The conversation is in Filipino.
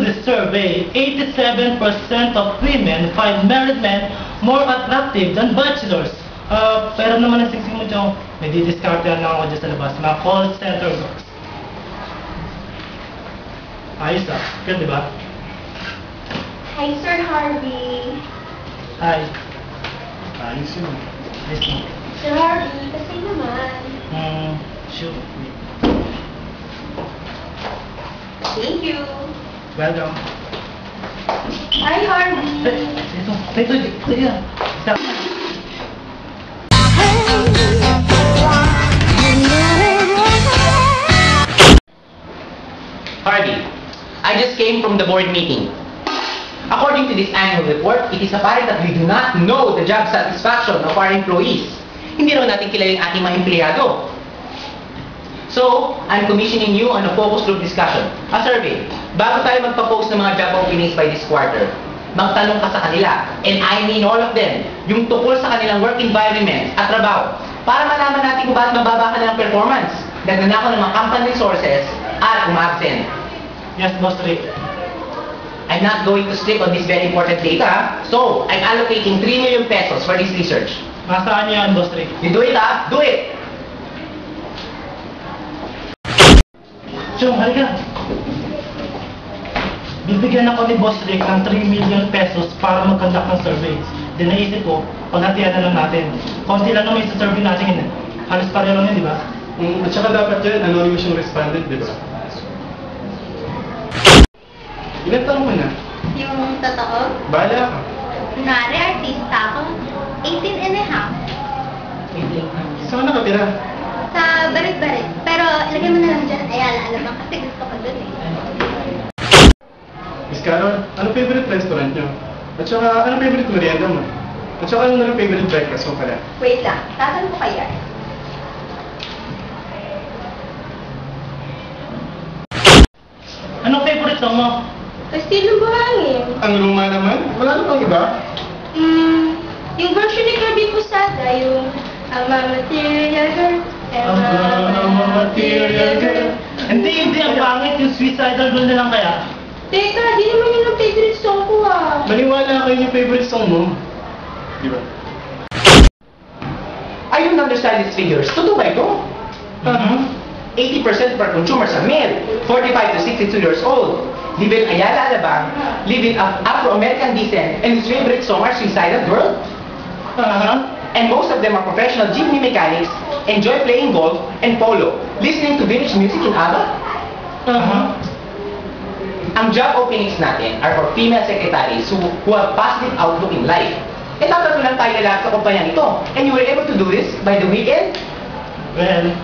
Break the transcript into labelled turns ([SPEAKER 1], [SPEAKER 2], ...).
[SPEAKER 1] this survey, 87% of women find married men more attractive than bachelors. Pero naman ang singsing mo dyan, may didiscard yan lang ako dyan sa labas. Mga call center workers. Ayos ah. Kaya diba?
[SPEAKER 2] Hi, Sir Harvey.
[SPEAKER 1] Hi.
[SPEAKER 3] Ayos yun.
[SPEAKER 1] Nice to meet you.
[SPEAKER 2] Sir Harvey, kasi naman.
[SPEAKER 1] Sure.
[SPEAKER 2] Thank you.
[SPEAKER 1] Welcome.
[SPEAKER 2] Hi, Harvey.
[SPEAKER 1] Ito, yan. Isa.
[SPEAKER 4] Harvey, I just came from the board meeting. According to this annual report, it is apparent that we do not know the job satisfaction of our employees. Hindi raw natin kilala yung ating mga empleyado. So, I'm commissioning you on a focus group discussion, a survey. Bago tayo magpa-post ng mga job openings by this quarter, magtanong ka sa kanila, and I mean all of them, yung tungkol sa kanilang work environment at trabaho, para malaman natin kung bakit mababa ka nilang performance, nagnanakaw ng mga company resources, at umabsent.
[SPEAKER 1] Yes, Boss Rick.
[SPEAKER 4] I'm not going to slip on this very important data, so I'm allocating 3 million pesos for this research.
[SPEAKER 1] Nasaan niyo yan, Boss Rick?
[SPEAKER 4] You do it, ha? Do it!
[SPEAKER 1] Chong, halika. Bibigyan ako ni Boss Rick ng 3 million pesos para mag-conduct ng survey. Di naisip ko, paghatian na lang natin. Konti lang naman yung survey natin yun. Halos pareho lang yun, di ba?
[SPEAKER 3] At saka dapat yan, anonymous yung respondent, di ba? Ilan taon mo na?
[SPEAKER 2] Yung totoo,
[SPEAKER 3] Bahala ka.
[SPEAKER 2] kunwari artista ako, 18 and a half.
[SPEAKER 3] Saan ka nakatira?
[SPEAKER 2] Sa barit-barit. Pero ilagay mo na lang dyan, Ayala, alam mo, kasi gusto ko dun eh.
[SPEAKER 3] Miss Carol, ano favorite restaurant nyo? At saka, ano favorite merienda mo? At saka, ano na favorite breakfast mo pala?
[SPEAKER 2] Wait lang, tatanong ko kaya.
[SPEAKER 1] Anong favorite song mo?
[SPEAKER 2] Estilo buhangin.
[SPEAKER 3] Ang luma naman? Wala na bang iba?
[SPEAKER 2] Yung version ni Kirby Pusada, yung I'm a material girl,
[SPEAKER 1] I'm a material girl. Hindi, ang pangit. Yung suicidal doon na lang kaya.
[SPEAKER 2] Teka, di naman yun ang favorite song ko ah.
[SPEAKER 3] Maniwala kayo yung favorite song mo. Di ba?
[SPEAKER 4] I don't understand these figures. Totoo ba ito? 80% per consumers are male, 45 to 62 years old. Live in Ayala, Alabang, live in Afro-American descent, and his favorite song are Suicidal Girl. And most of them are professional jeepney mechanics, enjoy playing golf and polo, listening to vintage music in ABBA. Ang job openings natin are for female secretaries who have positive outlook in life. E tatatlo lang tayo lalaki sa kumpanyang ito. And you were able to do this by the weekend?
[SPEAKER 1] Well,